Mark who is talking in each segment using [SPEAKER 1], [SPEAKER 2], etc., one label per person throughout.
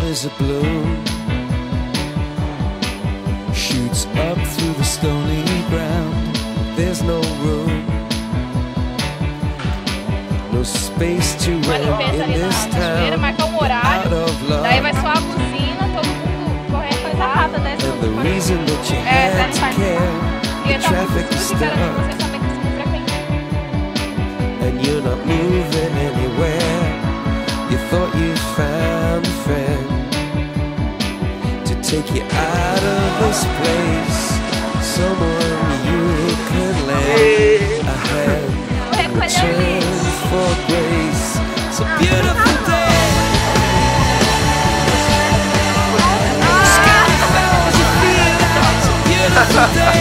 [SPEAKER 1] is a blue, shoots up through the stony ground. There's no room, no space to rent in this town. Out of love,
[SPEAKER 2] daí vai soar a buzina, todo mundo correndo com a rata dessa.
[SPEAKER 1] and the reason that you had to care, the traffic is stuck, and you're not moving anywhere. You thought you found a friend to take you out of this place, someone you could lend a hand in return for grace. It's a beautiful day. Sky falls, you feel it. It's a beautiful day.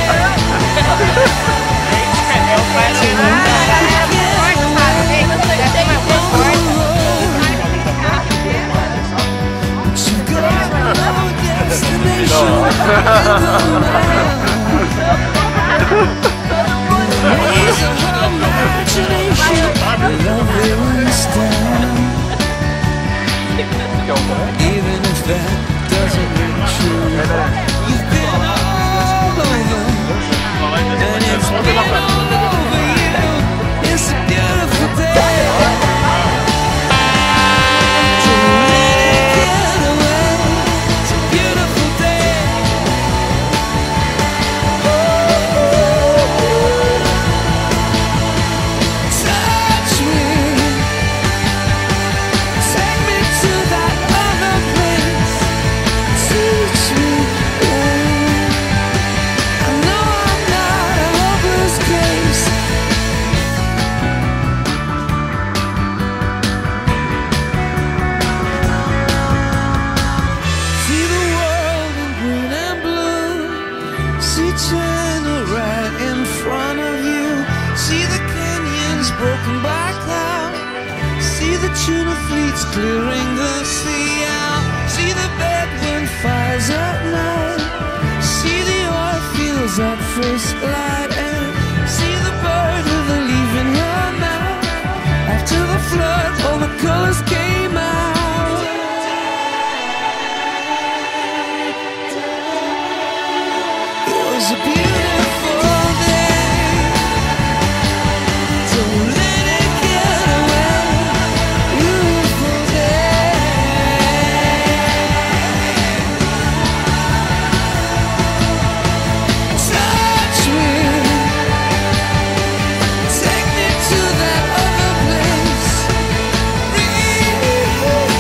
[SPEAKER 1] Even if that doesn't ring true, you've been all over, and it's been all over you. It's a beautiful day. Don't let it get away. It's a beautiful day. Touch me, take me to that other place. Teach me, I know I'm not a hopeless case. See the world in green and blue. See China right in front of you. See the canyons broken by cloud. See the tuna fleets clearing the sea out. See the bedroom fires at night. See the oil fields at first light. And see the bird with a leaf in her mouth. After the flood, all the colors came out. It was a beautiful day. Don't let it get away. Beautiful day. Touch me, take me to that other place.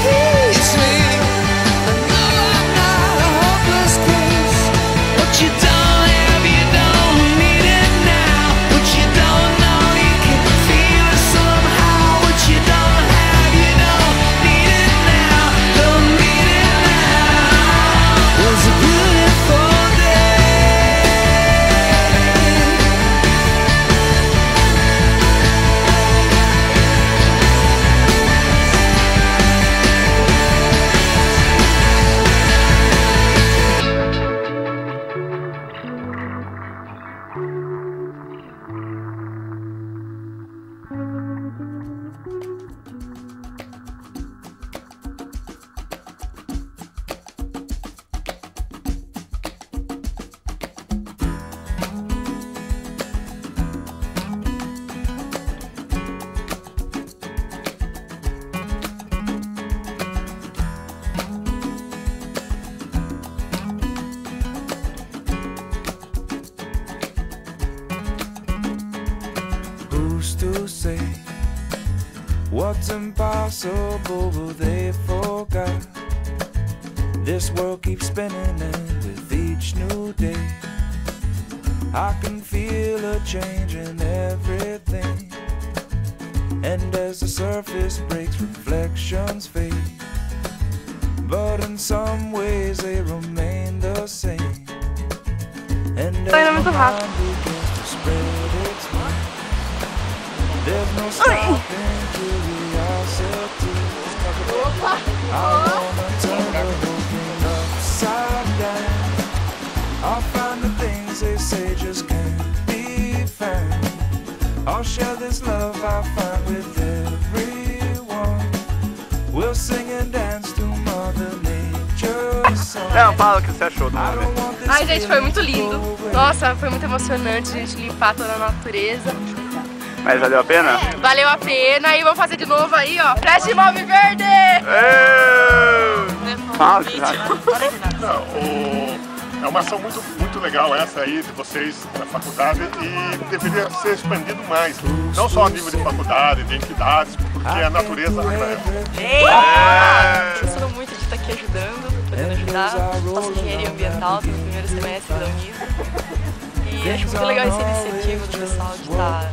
[SPEAKER 1] Reach me, I know I'm not a hopeless case. What you don't have, you don't need it now. What you don't know, you can feel it somehow. What you don't have, you don't need it now. Don't need it now. It was a beautiful day. Who's to say what's impossible will they forget? This world keeps spinning, and with each new day I can feel a change in everything. And as the surface breaks, reflections fade, but in some ways they remain the same. And as my mind begins to spread its wings, there's no stopping curiosity. I wanna turn the whole thing upside down. I'll find the things they say just can't be found. I'll share this love I find with everyone. We'll sing and dance to Mother Nature.
[SPEAKER 3] Não, fala o que você achou do rolê.
[SPEAKER 2] Ai, gente, foi muito lindo. Nossa, foi muito emocionante a gente limpar toda a natureza.
[SPEAKER 3] Mas valeu a pena?
[SPEAKER 2] Valeu a pena e vamos fazer de novo aí, ó. Flash Mob Verde!
[SPEAKER 3] Fala,
[SPEAKER 4] é uma ação muito legal essa aí de vocês na faculdade e deveria ser expandido mais. Não só a nível de faculdade, de entidades, porque a natureza
[SPEAKER 5] Gostando muito de estar aqui ajudando, podendo ajudar. Faço engenharia ambiental no primeiro semestre da Unisa. E acho muito legal essa iniciativa do pessoal de estar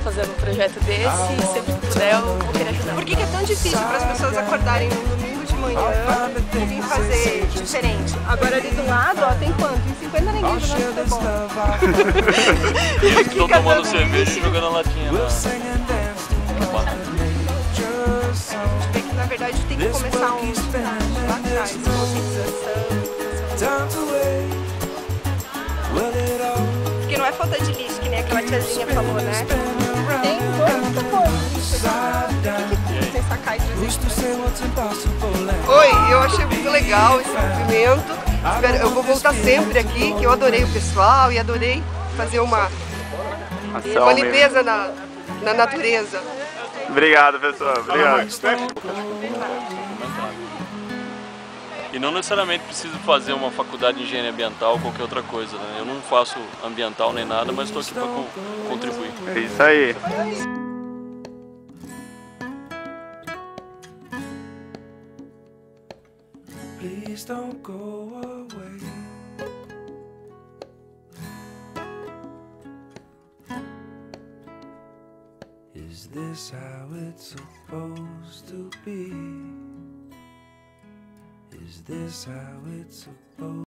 [SPEAKER 5] fazendo um projeto desse e sempre que puder eu vou querer ajudar.
[SPEAKER 6] Por que é tão difícil para as pessoas acordarem no domingo de manhã e vir fazer diferente? Agora ali do lado, ó, tem quanto? Tem 50 ninguém jogando futebol.
[SPEAKER 7] Estou tomando cerveja e jogando a latinha na...
[SPEAKER 6] Vê que na verdade tem que começar lá atrás, conscientização. Porque não é falta de lixo, que nem aquela tiazinha falou, né? Tem muita coisa. Sem sacar e trazer.
[SPEAKER 8] Oi, eu achei muito legal esse movimento. Eu vou voltar sempre aqui, que eu adorei o pessoal e adorei fazer uma limpeza na natureza.
[SPEAKER 3] Obrigado, pessoal. Obrigado.
[SPEAKER 7] E não necessariamente preciso fazer uma faculdade de engenharia ambiental ou qualquer outra coisa, né? Eu não faço ambiental nem nada, mas estou aqui para contribuir.
[SPEAKER 3] É isso aí.
[SPEAKER 1] Please don't go away. Is this how it's supposed to be? Is this how it's supposed